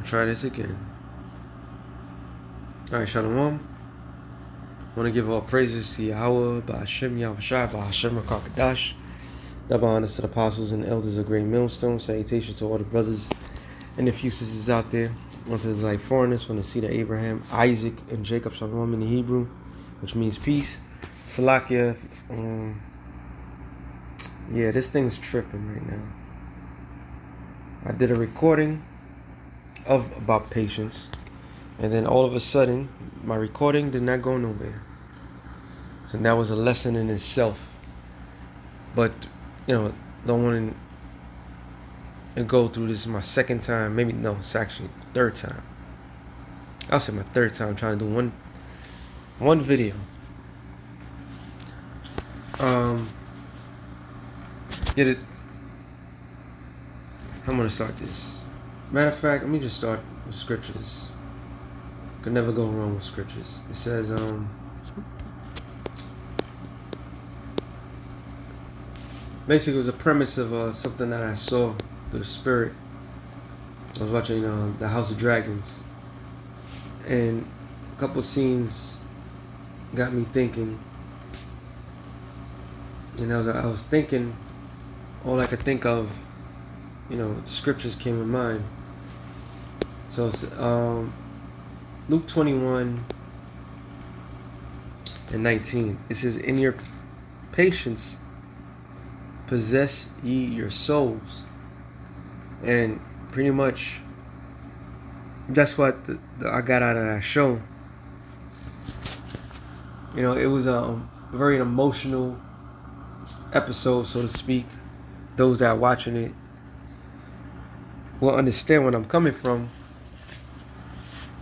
Try this again. Alright, Shalom. I want to give all praises to Yahweh, Ba'ashem, Yahushua, Ba'ashem, Rakakadash. Double honors to the apostles and elders of Great Millstone. Salutations to all the brothers and the few sisters out there. Unto the like foreigners from the seed of Abraham, Isaac, and Jacob. Shalom in the Hebrew, which means peace. Salakia. Yeah, this thing's tripping right now. I did a recording about patience, and then all of a sudden my recording did not go nowhere. So that was a lesson in itself. But don't want to go through this. My second time, maybe no, it's actually third time. I'll say my third time trying to do one video. I'm gonna start this. Matter of fact, let me just start with scriptures. Could never go wrong with scriptures. It says, basically it was a premise of something that I saw through the spirit. I was watching the House of Dragons, and a couple scenes got me thinking. And I was thinking, all I could think of, the scriptures came in mind. So it's Luke 21:19. It says, "In your patience possess ye your souls." And pretty much that's what I got out of that show. It was a very emotional episode, so to speak. Those that are watching it will understand where I'm coming from.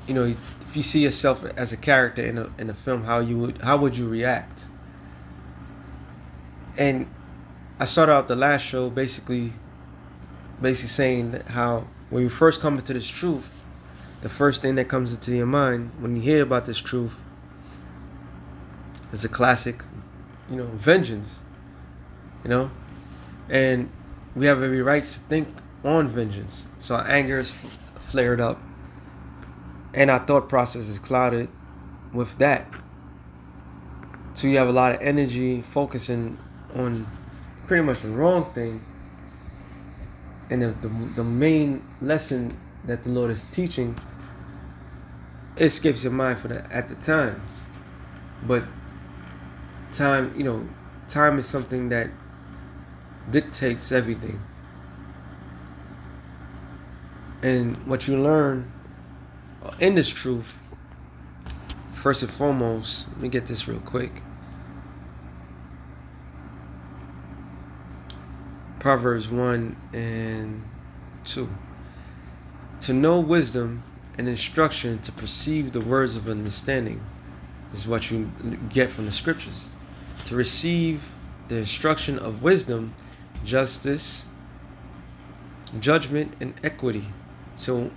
If you see yourself as a character in a film, how would you react? And I started out the last show basically saying that how when you first come into this truth, the first thing that comes into your mind when you hear about this truth is a classic, vengeance. And we have every right to think on vengeance. So our anger is flared up, and our thought process is clouded with that. So you have a lot of energy focusing on pretty much the wrong thing. And the main lesson that the Lord is teaching, it escapes your mind for that at the time. But time is something that dictates everything. And what you learn in this truth, first and foremost, let me get this real quick. Proverbs 1:2. To know wisdom and instruction, to perceive the words of understanding, is what you get from the scriptures. To receive the instruction of wisdom, justice, judgment, and equity. So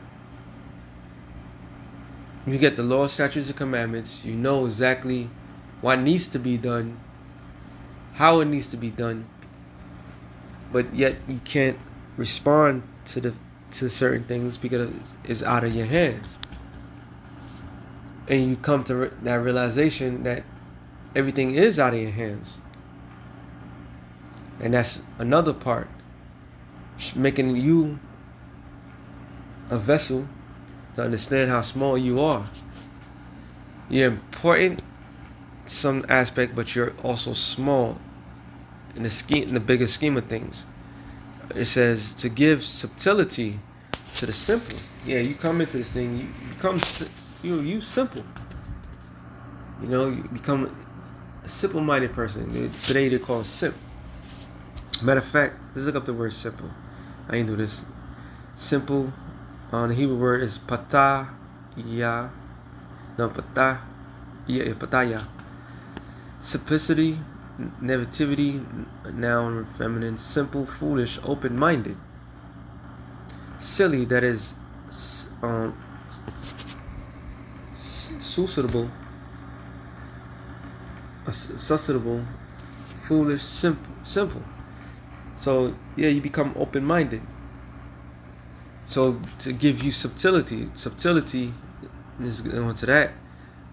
you get the law, statutes, and commandments. You know exactly what needs to be done, how it needs to be done, but yet you can't respond to certain things because it's out of your hands. And you come to that realization that everything is out of your hands. And that's another part, making you a vessel to understand how small you are. You're important in some aspect, but you're also small in the bigger scheme of things. It says to give subtlety to the simple. Yeah, you come into this thing, you become you simple. You become a simple-minded person. Today they call it simp. Matter of fact, let's look up the word simple. I ain't do this. Simple, the Hebrew word is pataya. Simplicity, naivety, noun, feminine, simple, foolish, open-minded. Silly, that is susceptible, foolish, simple. So yeah, you become open-minded. So to give you subtlety is going to that.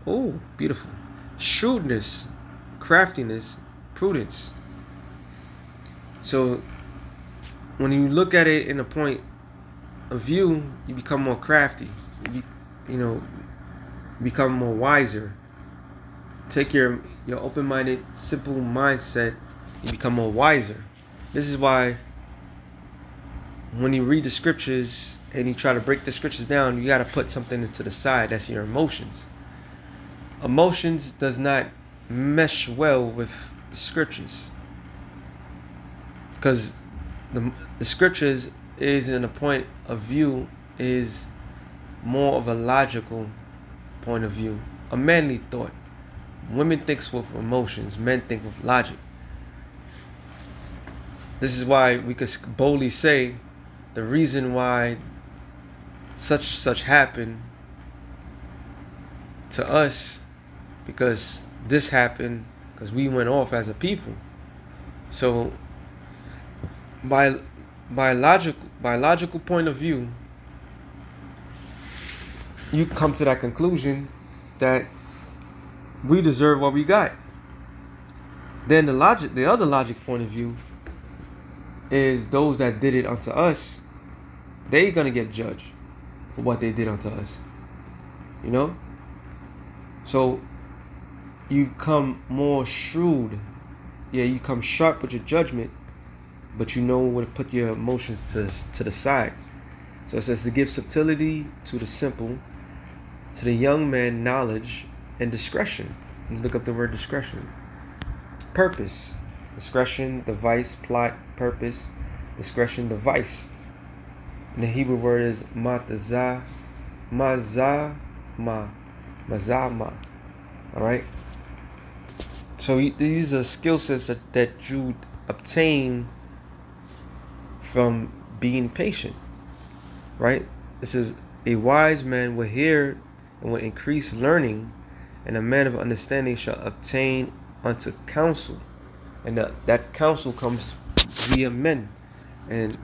Oh, beautiful. Shrewdness, craftiness, prudence. So when you look at it in a point of view, you become more crafty. You become more wiser. Take your open-minded, simple mindset, you become more wiser. This is why when you read the scriptures and you try to break the scriptures down, you got to put something into the side. That's your emotions. Emotions does not mesh well with the scriptures, because the scriptures is in a point of view is more of a logical point of view, a manly thought. Women think with emotions, men think with logic. This is why we could boldly say the reason why such happened to us, because this happened because we went off as a people. So by logical point of view, you come to that conclusion that we deserve what we got. Then the other logic point of view is those that did it unto us, they gonna get judged for what they did unto us. So you come more shrewd. Yeah, you come sharp with your judgment, but you know where to put your emotions to the side. So it says to give subtlety to the simple, to the young man knowledge and discretion. You look up the word discretion. Purpose, discretion, device, plot, purpose, discretion, device. And the Hebrew word is mazama. All right. So these are skill sets that you obtain from being patient. Right. It says a wise man will hear and will increase learning, and a man of understanding shall obtain unto counsel. And that counsel comes via men. And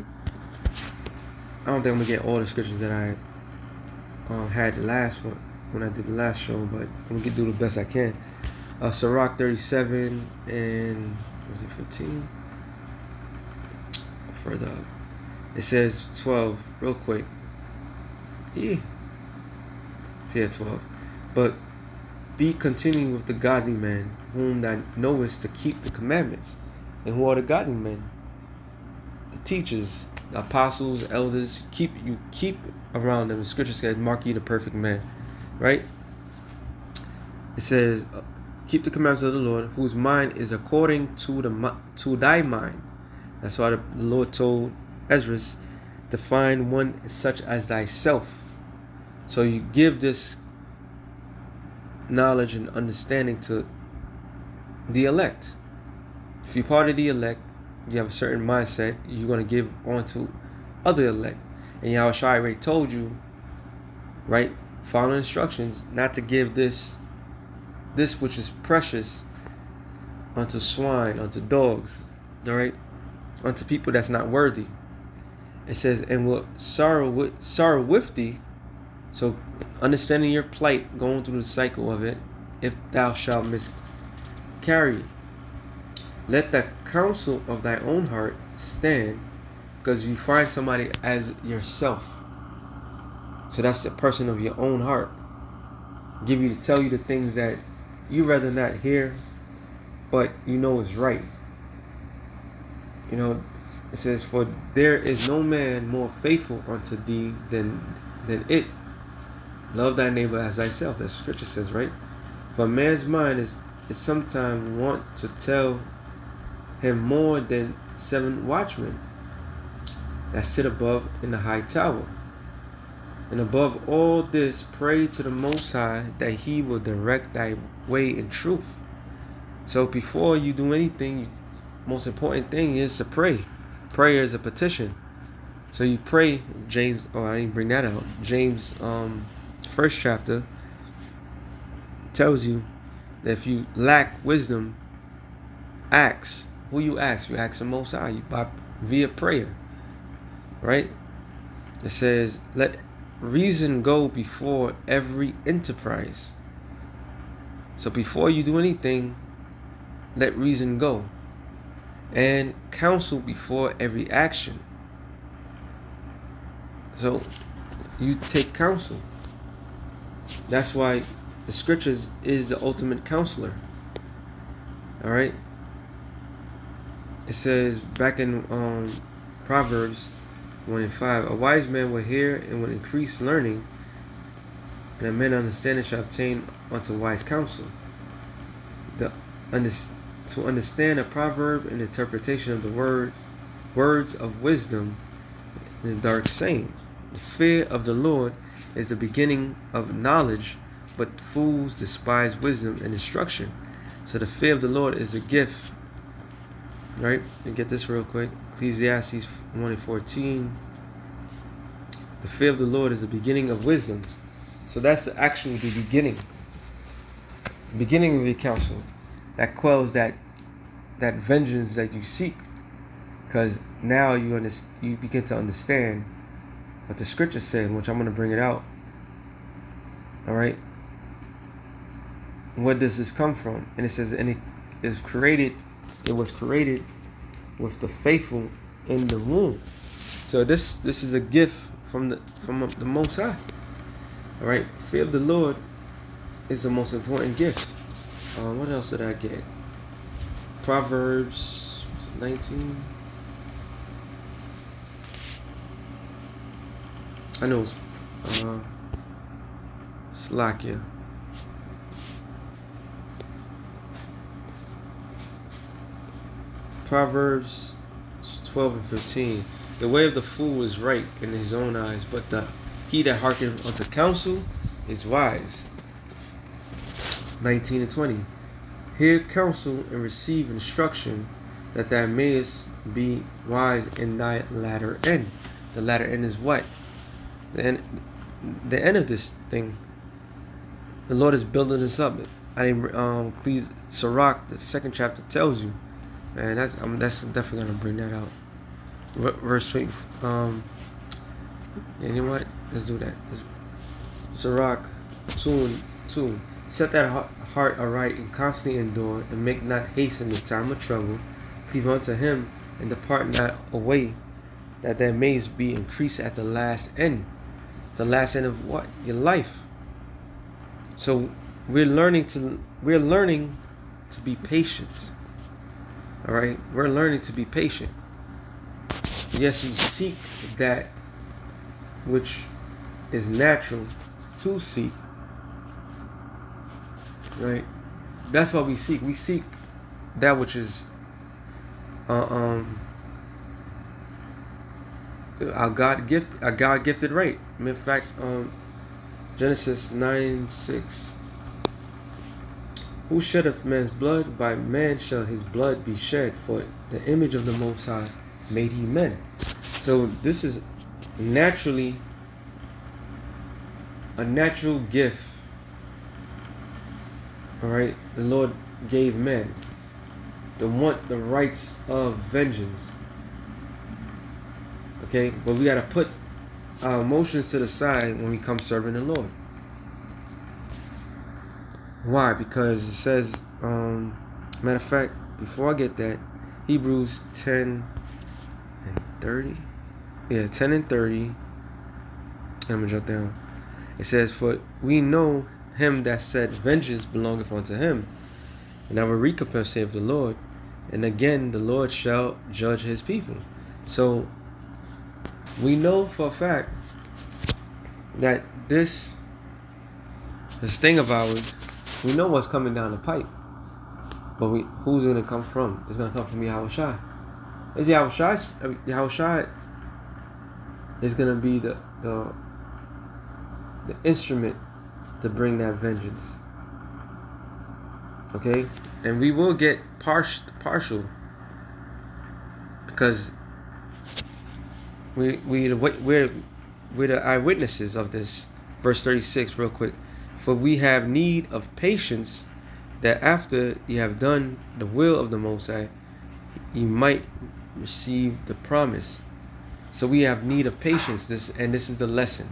I don't think I'm gonna get all the scriptures that I had when I did the last show, but I'm gonna do the best I can. Sirach 37 and was it 15? Further up. It says 12, real quick. Yeah. 12. But be continuing with the godly man, whom thou knowest to keep the commandments. And who are the godly men? The teachers, the apostles, elders. You keep around them. The scripture says, mark ye the perfect man. Right? It says, keep the commandments of the Lord, whose mind is according to thy mind. That's why the Lord told Ezra to find one such as thyself. So you give this knowledge and understanding to the elect. If you're part of the elect, you have a certain mindset, you're going to give on to other elect. And Yahushua already told you, right, follow instructions, not to give this which is precious unto swine, unto dogs, all right, unto people that's not worthy. It says, and will sorrow with thee. So understanding your plight, going through the cycle of it, if thou shalt miscarry, let the counsel of thy own heart stand, because you find somebody as yourself. So that's the person of your own heart. Tell you the things that you rather not hear, but you know is right. It says, for there is no man more faithful unto thee than it. Love thy neighbor as thyself. That scripture says, right? For a man's mind is sometimes wont to tell him more than 7 watchmen that sit above in the high tower. And above all this, pray to the Most High that he will direct thy way in truth. So before you do anything, most important thing is to pray. Prayer is a petition. So you pray. James, I didn't bring that out. James, first chapter tells you that if you lack wisdom, ask. Who you ask? You ask the Most High via prayer, right? It says, let reason go before every enterprise. So before you do anything, let reason go. And counsel before every action. So you take counsel. That's why the scriptures is the ultimate counselor. All right. It says back in Proverbs 1:5, a wise man will hear and will increase learning, and a man understanding shall obtain unto wise counsel. To understand a proverb and interpretation of the words of wisdom in the dark saying. The fear of the Lord is the beginning of knowledge, but fools despise wisdom and instruction. So the fear of the Lord is a gift. Right? And get this real quick. Ecclesiastes 1:14. The fear of the Lord is the beginning of wisdom. So that's the beginning. Beginning of your counsel. That quells that vengeance that you seek. Because now you begin to understand what the scripture said, which I'm going to bring it out. All right. Where does this come from? And it says, and it was created with the faithful in the womb. So this is a gift from the Most High. All right. Fear of the Lord is the most important gift. What else did I get? Proverbs 19. I know it's Slakia. Proverbs 12:15. The way of the fool is right in his own eyes, but he that hearkeneth unto counsel is wise. 19-20. Hear counsel and receive instruction, that thou mayest be wise in thy latter end. The latter end is what? The end of this thing. The Lord is building this up. Sirach, the 2nd chapter tells you. Man, that's definitely gonna bring that out. Verse 20. You know what? Let's do that. Sirach 2:2. Set that heart aright and constantly endure, and make not haste in the time of trouble. Cleave unto him and depart not away, that there may be increase at the last end. The last end of what? Your life. So we're learning to be patient. All right, we're learning to be patient. Yes, you seek that which is natural to seek. Right, that's what we seek. We seek that which is our God gifted right. In fact, Genesis 9:6. Who sheddeth man's blood? By man shall his blood be shed, for the image of the Most High made he men. So this is naturally a natural gift. All right, the Lord gave men to want the rights of vengeance. Okay, but we got to put our emotions to the side when we come serving the Lord. Why? Because it says, matter of fact, before I get that, Hebrews 10:30. Yeah, 10:30. I'm going to jump down. It says, for we know him that said, vengeance belongeth unto him, and I will recompense, saith the Lord. And again, the Lord shall judge his people. So we know for a fact that this thing of ours, we know what's coming down the pipe. But who's it going to come from? It's going to come from Yahushua. Yahushua is going to be the instrument to bring that vengeance. Okay? And we will get partial, because we're the eyewitnesses of this. Verse 36, real quick. For we have need of patience, that after you have done the will of the Most High, you might receive the promise. So we have need of patience. This is the lesson.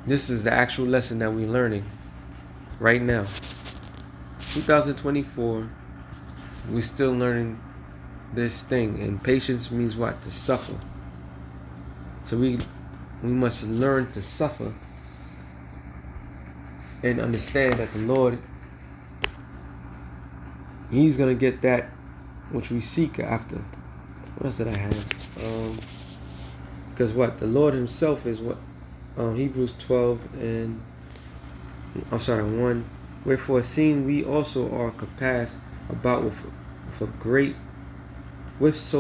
This is the actual lesson that we're learning right now. 2024, we're still learning this thing. And patience means what? To suffer. So we must learn to suffer and understand that the Lord, He's going to get that which we seek after. What else did I have? Because what? The Lord Himself is what? Hebrews 12 and 1. Wherefore, seeing we also are compassed about with so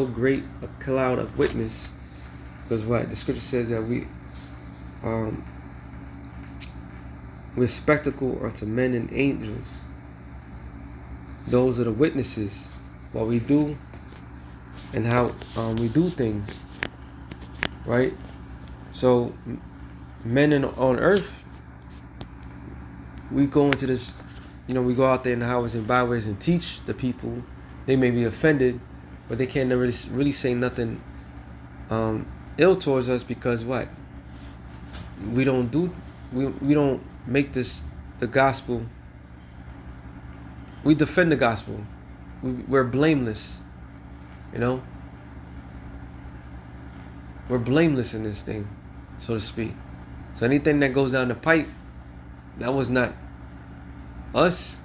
great a cloud of witness. Because what? The scripture says that we're spectacle unto men and angels. Those are the witnesses. What we do and how we do things. Right? So, men on earth, we go into this, we go out there in the highways and byways and teach the people. They may be offended, but they can't really say nothing ill towards us, because what? We don't make this the gospel. We defend the gospel. We're blameless. We're blameless in this thing, so to speak. So anything that goes down the pipe, that was not us.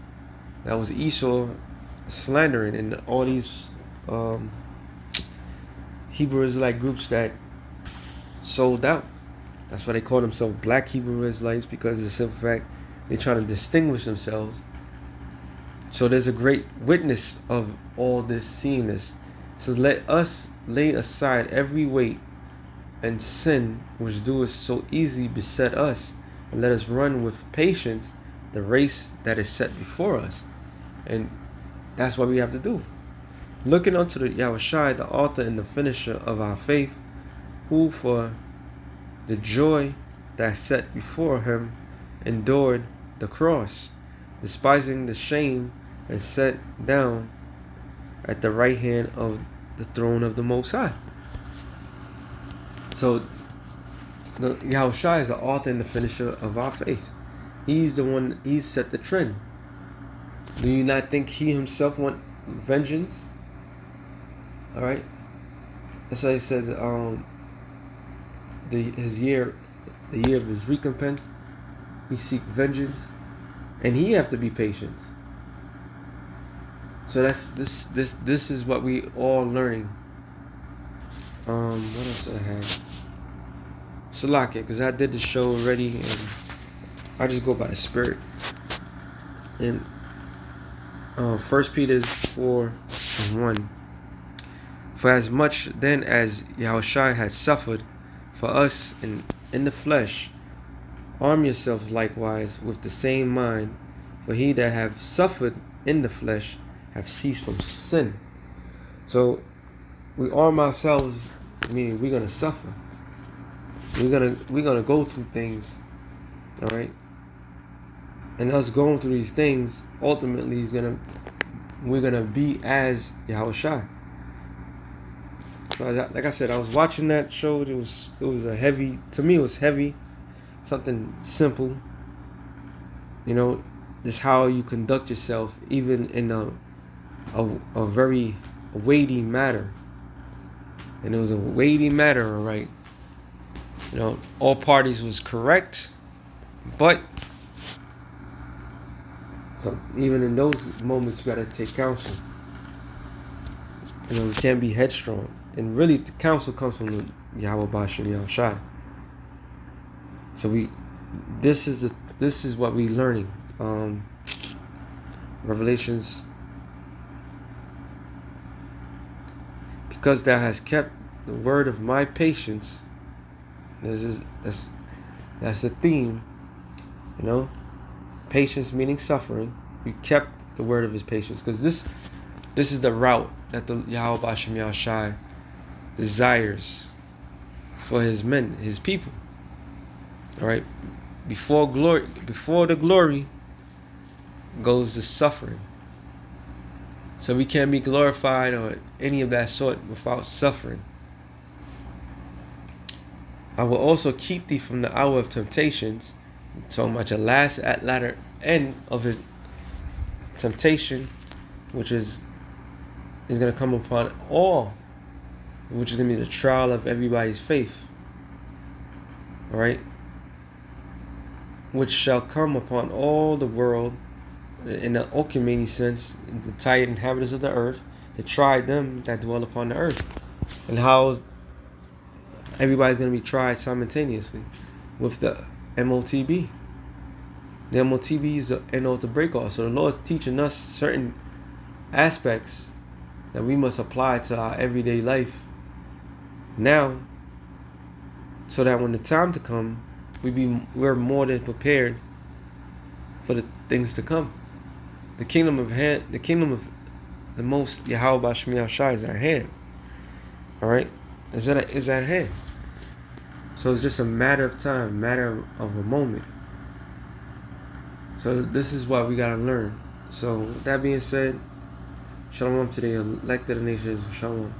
That was Esau slandering, and all these Hebrew Israelite groups that sold out. That's why they call themselves Black Hebrew Israelites, because of the simple fact they're trying to distinguish themselves. So there's a great witness of all this, seeing this. It says, let us lay aside every weight and sin which doeth so easily beset us, and let us run with patience the race that is set before us. And that's what we have to do. Looking unto the Yahushua, the author and the finisher of our faith, who for the joy that set before him endured the cross, despising the shame, and sat down at the right hand of the throne of the Most High. So, the Yahushua is the author and the finisher of our faith. He's the one, He's set the trend. Do you not think He Himself want vengeance? Alright? That's why He says, the year of His recompense, He seek vengeance, and He have to be patient. So this is what we all learning. What else did I have? Salakia, because I did the show already, and I just go by the Spirit. And 1 Peter 4:1. For as much then as Yahushua had suffered for us in the flesh, arm yourselves likewise with the same mind. For he that have suffered in the flesh have ceased from sin. So we arm ourselves, meaning we're gonna suffer. We're gonna go through things, all right. And us going through these things ultimately we're gonna be as Yahushua. So like I said, I was watching that show. It was a heavy. To me, it was heavy. Something simple. Just how you conduct yourself, even in a very weighty matter. And it was a weighty matter, all right. All parties was correct, but so even in those moments, you gotta take counsel. You can't be headstrong. And really, the counsel comes from the Yahweh Bashem Yahushua. So this is what we learning. Revelations. Because thou hast kept the word of my patience. That's the theme. Patience meaning suffering. We kept the word of His patience, because this is the route that the Yahweh Bashem Yahushua desires for His men, His people. All right. Before the glory goes the suffering. So we can't be glorified or any of that sort without suffering. I will also keep thee from the hour of temptations. So much a last at latter end of it, temptation, which is going to come upon all, which is going to be the trial of everybody's faith. All right, which shall come upon all the world in the Okumeni sense, the tired inhabitants of the earth, to try them that dwell upon the earth. And how everybody's going to be tried simultaneously with the MOTB. The MOTB is the end of the break off. So the Lord's teaching us certain aspects that we must apply to our everyday life now, so that when the time to come, we're more than prepared for the things to come. The kingdom of the most Yahweh Bashmi Shai is at hand. All right, is at hand. So it's just a matter of time, matter of a moment. So this is what we gotta learn. So with that being said, Shalom to the elected nations. Shalom.